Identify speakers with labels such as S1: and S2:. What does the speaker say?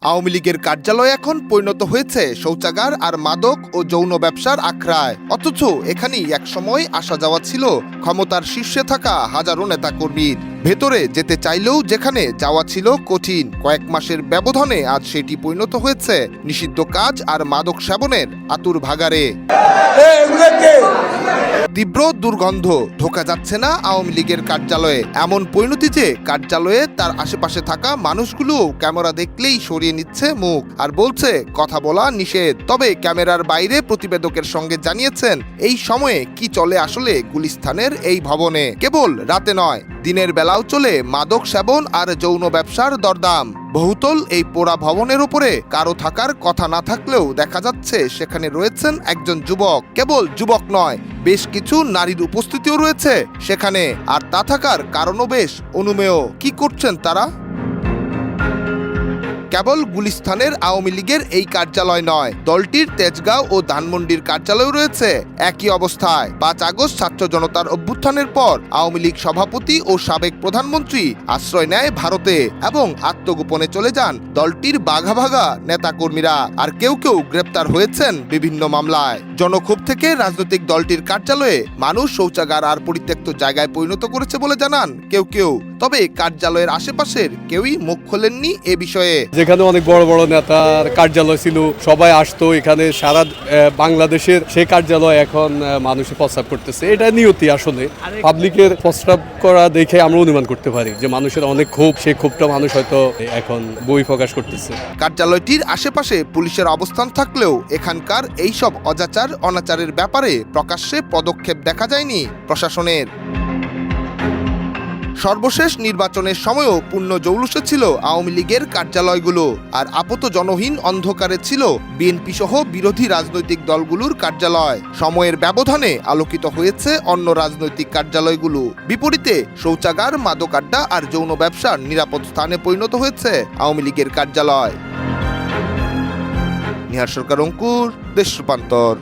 S1: আওয়ামী লীগের কার্যালয় এখন পরিণত হয়েছে শৌচাগার আর মাদক ও যৌন ব্যবসার আখড়ায়। অথচ এখানেই একসময় আসা যাওয়া ছিল ক্ষমতার শীর্ষে থাকা হাজারো নেতাকর্মীর। ভেতরে যেতে চাইলেও যেখানে যাওয়া ছিল কঠিন। কয়েক মাসের ব্যবধানে আজ সেটি পরিণত হয়েছে নিষিদ্ধ কাজ আর মাদক সেবনের আতুর ভাগাড়ে। তীব্র দুর্গন্ধ, ঢোকা যাচ্ছে না আওয়ামী লীগের কার্যালয়ে। এমন পরিণতি যে কার্যালয়ে তার আশেপাশে থাকা মানুষগুলো ক্যামেরা দেখলেই সরিয়ে নিচ্ছে মুখ আর বলছে কথা বলা নিষেধ। তবে ক্যামেরার বাইরে প্রতিবেদকের সঙ্গে জানিয়েছেন এই সময়ে কি চলে আসলে গুলিস্তানের এই ভবনে। কেবল রাতে নয়, দিনের বেলাও চলে মাদক সেবন আর যৌন ব্যবসার দরদাম। বহুতল এই পোড়া ভবনের উপরে কারো থাকার কথা না থাকলেও দেখা যাচ্ছে সেখানে রয়েছেন একজন যুবক। কেবল যুবক নয়, বেশ কিছু নারীর উপস্থিতিও রয়েছে সেখানে। আর তা থাকার কারণও বেশ অনুমেয়। কি করছেন তারা? কেবল গুলিস্তানের আওয়ামী লীগের এই কার্যালয় নয়, দলটির তেজগাঁও ও ধানমন্ডির কার্যালয় রয়েছে একই অবস্থায়। ৫ আগস্ট ছাত্র জনতার অভ্যুত্থানের পর আওয়ামী লীগ সভাপতি ও সাবেক প্রধানমন্ত্রী আশ্রয় নেয় ভারতে এবং আত্মগোপনে চলে যান দলটির বাঘা ভাগা নেতাকর্মীরা। আর কেউ কেউ গ্রেপ্তার হয়েছেন বিভিন্ন মামলায়। জনক্ষোভ থেকে রাজনৈতিক দলটির কার্যালয়ে মানুষ শৌচাগার আর পরিত্যক্ত জায়গায় পরিণত করেছে বলে জানান কেউ কেউ। তবে কার্যালয়ের আশেপাশের কেউই মুখ খোলেননি এ বিষয়ে।
S2: যেখানে অনেক বড় বড় নেতার কার্যালয় ছিল, সবাই আসতো এখানে, সারা বাংলাদেশের সেই কার্যালয় এখন মানুষের প্রস্রাব করতেছে। এটা নিয়তি। আসলে পাবলিকের প্রস্রাব করা দেখে আমরা অনুমান করতে পারি যে মানুষের অনেক ক্ষোভ, সেই ক্ষোভটা মানুষ হয়তো এখন বই প্রকাশ করতেছে।
S1: কার্যালয়টির আশেপাশে পুলিশের অবস্থান থাকলেও এখানকার এইসব অজাচার অনাচারের ব্যাপারে প্রকাশ্যে পদক্ষেপ দেখা যায়নি প্রশাসনের। সর্বশেষ নির্বাচনের সময়ও পূর্ণ জৌলুসে ছিল আওয়ামী লীগের কার্যালয়গুলো, আর আপতজনহীন অন্ধকারে ছিল বিএনপি সহ বিরোধী রাজনৈতিক দলগুলোর কার্যালয়। সময়ের ব্যবধানে আলোকিত হয়েছে অন্য রাজনৈতিক কার্যালয়গুলো। বিপরীতে শৌচাগার, মাদক আড্ডা আর যৌন ব্যবসার নিরাপদ স্থানে পরিণত হয়েছে আওয়ামী লীগের কার্যালয়। নিহার সরকার, অঙ্কুর, দেশ রূপান্তর।